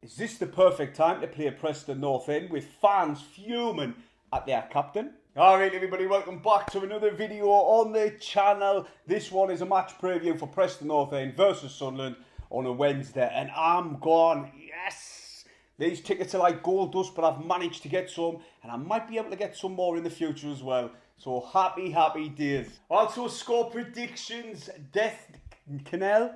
Is this the perfect time to play Preston North End with fans fuming at their captain? Alright everybody, welcome back to another video on the channel. This one is a match preview for Preston North End versus Sunderland on a Wednesday, and I'm gone. Yes! These tickets are like gold dust, but I've managed to get some, and I might be able to get some more in the future as well. So happy days. Also score predictions. Death knell,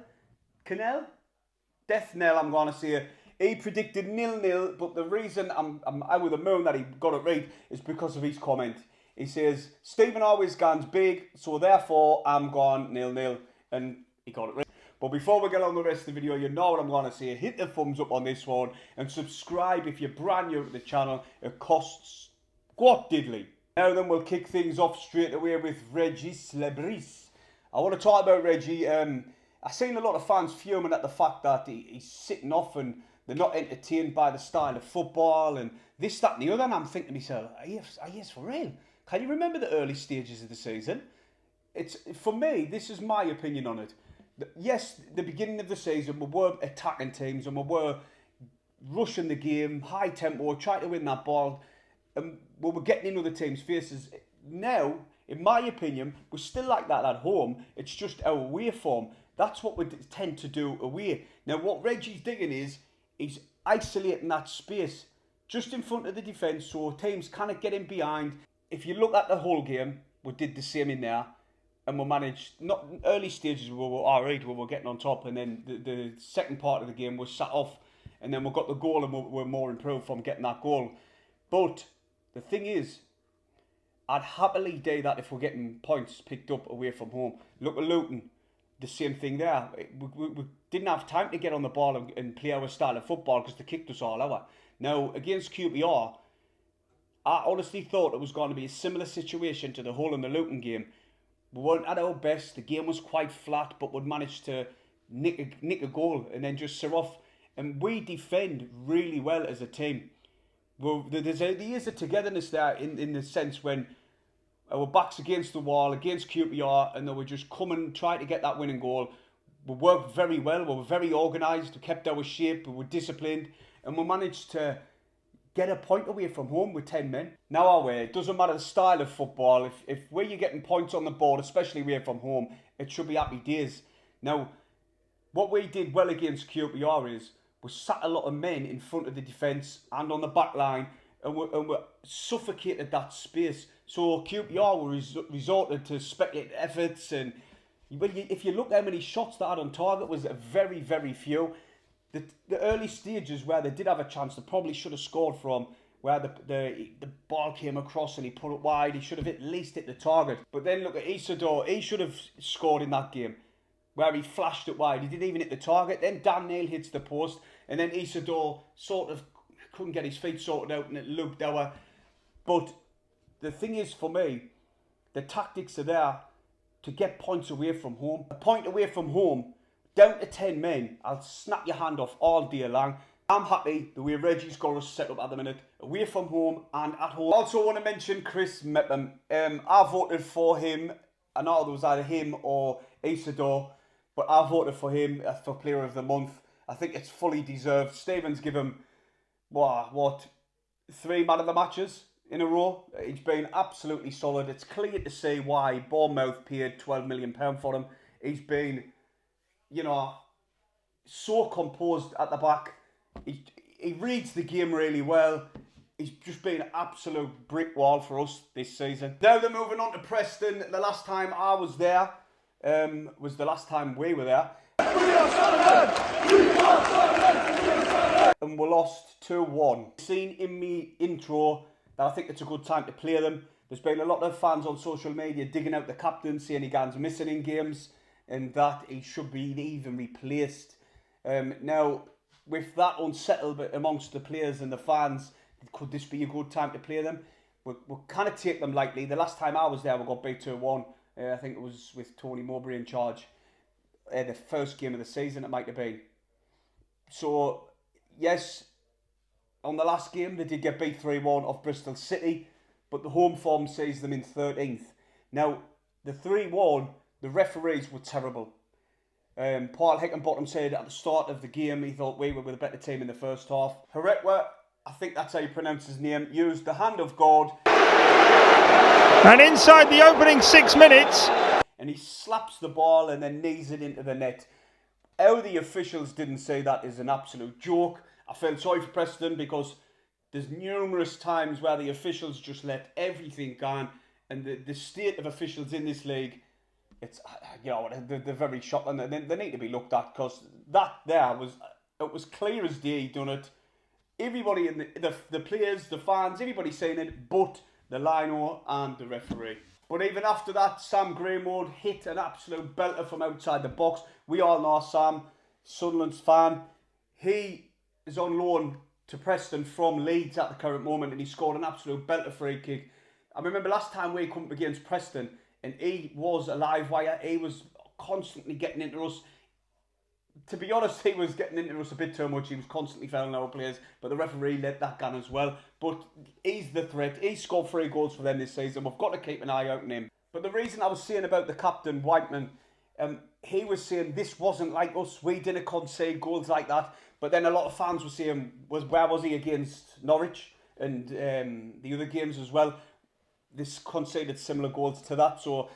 I'm going to say. He predicted 0-0, but the reason I'm out with the moon that he got it right is because of his comment. He says, Stephen always guns big, so therefore I'm gone 0-0, and he got it right. But before we get on the rest of the video, you know what I'm going to say. Hit the thumbs up on this one, and subscribe if you're brand new to the channel. It costs squat diddly. Now then, we'll kick things off straight away with Regis Lebris. I want to talk about Reggie. I've seen a lot of fans fuming at the fact that he's sitting off and they're not entertained by the style of football and this, that and the other. And I'm thinking to myself, are you for real? Can you remember the early stages of the season? For me, this is my opinion on it. Yes, the beginning of the season, we were attacking teams and we were rushing the game, high tempo, trying to win that ball. And we were getting in other teams' faces. Now, in my opinion, we're still like that at home. It's just our away form. That's what we tend to do away. Now, what Reggie's digging is, he's isolating that space just in front of the defence so teams kind get in behind. If you look at the whole game, we did the same in there. And we managed, not early stages, we were alright, we were getting on top. And then the second part of the game was sat off. And then we got the goal and we were more improved from getting that goal. But the thing is, I'd happily do that if we're getting points picked up away from home. Look at Luton. The same thing there. We didn't have time to get on the ball and play our style of football because they kicked us all out. Now, against QPR, I honestly thought it was going to be a similar situation to the Hull and the Luton game. We weren't at our best. The game was quite flat, but we'd managed to nick a goal and then just sit off. And we defend really well as a team. There is a togetherness there in the sense when our backs against the wall, against QPR, and they were just coming, trying to get that winning goal. We worked very well, we were very organised, we kept our shape, we were disciplined, and we managed to get a point away from home with 10 men. Now away, it doesn't matter the style of football, if where you're getting points on the board, especially away from home, it should be happy days. Now, what we did well against QPR is, we sat a lot of men in front of the defence and on the back line, and we suffocated that space. So QPR resorted to speculative efforts, and if you look how many shots they had on target, was very few. The early stages where they did have a chance, they probably should have scored from, where the ball came across and he put it wide. He should have at least hit the target. But then look at Isidore, he should have scored in that game, where he flashed it wide. He didn't even hit the target. Then Dan Neil hits the post, and then Isidore sort of couldn't get his feet sorted out, and it looked our. But the thing is, for me, the tactics are there to get points away from home. A point away from home, down to 10 men, I'll snap your hand off all day long. I'm happy the way Reggie's got us set up at the minute, away from home and at home. Also want to mention Chris Mepham. I voted for him. I know there was either him or Isidore, but I voted for him for Player of the Month. I think it's fully deserved. Stevens give him, what 3 man of the matches in a row. He's been absolutely solid. It's clear to see why Bournemouth paid £12 million for him. He's been, so composed at the back. He reads the game really well. He's just been an absolute brick wall for us this season. Now they're moving on to Preston. The last time I was there was the last time we were there. And we lost 2-1. Seen in me intro that I think it's a good time to play them. There's been a lot of fans on social media digging out the captain, saying he gets missing in games and that he should be even replaced. Now, with that unsettled amongst the players and the fans, could this be a good time to play them? We'll kind of take them lightly. The last time I was there, we got beat 2-1. I think it was with Tony Mowbray in charge. The first game of the season, it might have been. So, yes, on the last game, they did get beat 3-1 off Bristol City, but the home form sees them in 13th. Now, the 3-1, the referees were terrible. Paul Heckenbottom said at the start of the game he thought we were the better team in the first half. Heretwa, I think that's how you pronounce his name, used the hand of God. And inside the opening 6 minutes. And he slaps the ball and then knees it into the net. How the officials didn't say that is an absolute joke. I felt sorry for Preston because there's numerous times where the officials just let everything go, and the state of officials in this league, it's, you know, they're very shocking. They need to be looked at, because that there was clear as day he done it. Everybody in the players, the fans, everybody saying it, but the lino and the referee. But even after that, Sam Greenwood hit an absolute belter from outside the box. We all know Sam, Sunderland's fan. He is on loan to Preston from Leeds at the current moment, and he scored an absolute belter free kick. I remember last time we come up against Preston, and he was a live wire. He was constantly getting into us. To be honest, he was getting into us a bit too much. He was constantly fouling our players, but the referee let that go as well. But he's the threat. He scored 3 goals for them this season. We've got to keep an eye out on him. But the reason I was saying about the captain, Whiteman, he was saying this wasn't like us. We didn't concede goals like that. But then a lot of fans were saying, where was he against Norwich and the other games as well? This conceded similar goals to that. So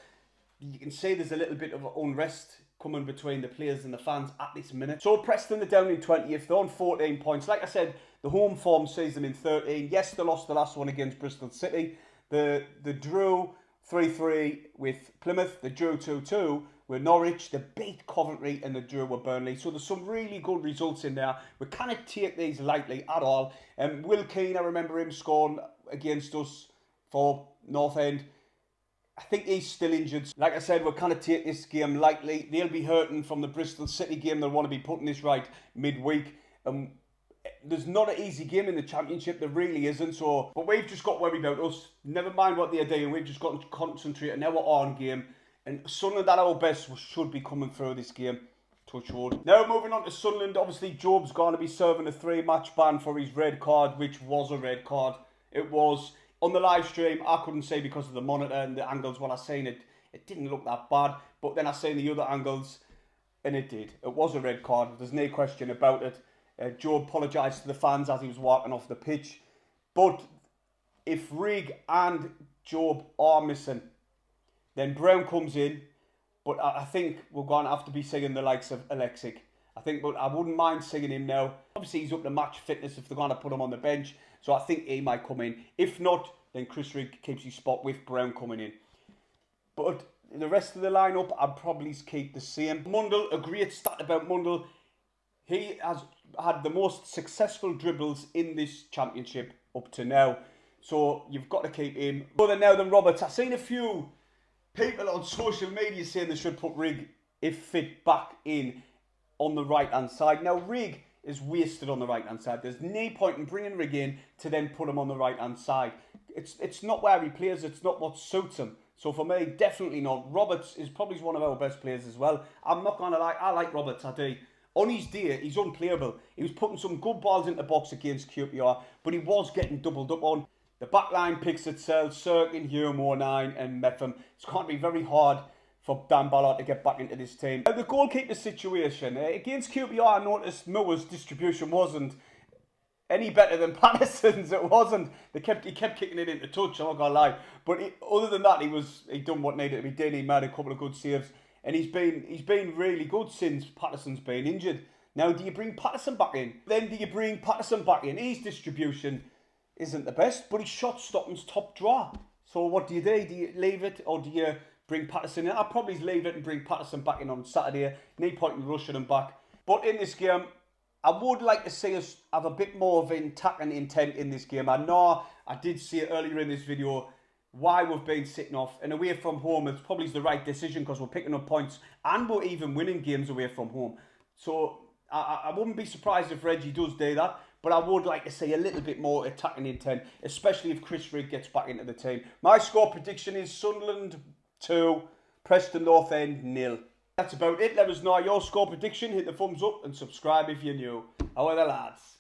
you can see there's a little bit of unrest coming between the players and the fans at this minute. So Preston are down in 20th. They're on 14 points. Like I said, the home form sees them in 13. Yes, they lost the last one against Bristol City. The drew 3-3 with Plymouth. They drew 2-2 with Norwich. They beat Coventry and they drew with Burnley. So there's some really good results in there. We can't take these lightly at all. Will Keane, I remember him scoring against us for North End. I think he's still injured. Like I said, we'll kind of take this game lightly. They'll be hurting from the Bristol City game. They'll want to be putting this right midweek. There's not an easy game in the Championship. There really isn't. So, but we've just got to worry about us. Never mind what they're doing. We've just got to concentrate on our own game. And Sunderland at our best should be coming through this game. Touch wood. Now moving on to Sunderland. Obviously, Job's going to be serving a 3-match ban for his red card, which was a red card. It was. On the live stream, I couldn't see because of the monitor and the angles. When I seen it, it didn't look that bad. But then I seen the other angles, and it did. It was a red card. There's no question about it. Job apologised to the fans as he was walking off the pitch. But if Rig and Job are missing, then Brown comes in. But I think we're going to have to be singing the likes of Alexic. But I wouldn't mind singing him now. Obviously, he's up to match fitness if they're going to put him on the bench. So I think he might come in. If not, then Chris Rigg keeps his spot with Brown coming in. But the rest of the lineup, I'd probably keep the same. Mundle, a great stat about Mundle. He has had the most successful dribbles in this Championship up to now. So you've got to keep him. Other now than Roberts, I've seen a few people on social media saying they should put Rigg, if fit, back in on the right-hand side. Now, Rigg is wasted on the right-hand side. There's no point in bringing Rigg in to then put him on the right-hand side. It's not where he plays. It's not what suits him. So for me, definitely not. Roberts is probably one of our best players as well. I'm not going to lie. I like Roberts, I do. On his day, he's unplayable. He was putting some good balls into the box against QPR, but he was getting doubled up on. The back line picks itself. Sirkin, Hume, O'Nien and Metham. It's going to be very hard for Dan Ballard to get back into this team. The goalkeeper situation. Against QPR, I noticed Moore's distribution wasn't any better than Patterson's. It wasn't. He kept kicking it into touch, I'm not going to lie. But other than that, he done what needed to be done. He made a couple of good saves. And he's been really good since Patterson's been injured. Now, do you bring Patterson back in? Then do you bring Patterson back in? His distribution isn't the best, but his shot stopping's top draw. So what do? Do you leave it, or do you bring Patterson in? I'll probably leave it and bring Patterson back in on Saturday. No point in rushing him back. But in this game, I would like to see us have a bit more of an attacking intent in this game. I know I did see it earlier in this video why we've been sitting off. And away from home, it's probably the right decision because we're picking up points and we're even winning games away from home. So I wouldn't be surprised if Reggie does do that. But I would like to see a little bit more attacking intent, especially if Chris Rigg gets back into the team. My score prediction is Sunderland 2, Preston North End 0. That's about it. Let us know your score prediction. Hit the thumbs up and subscribe if you're new. How are the lads?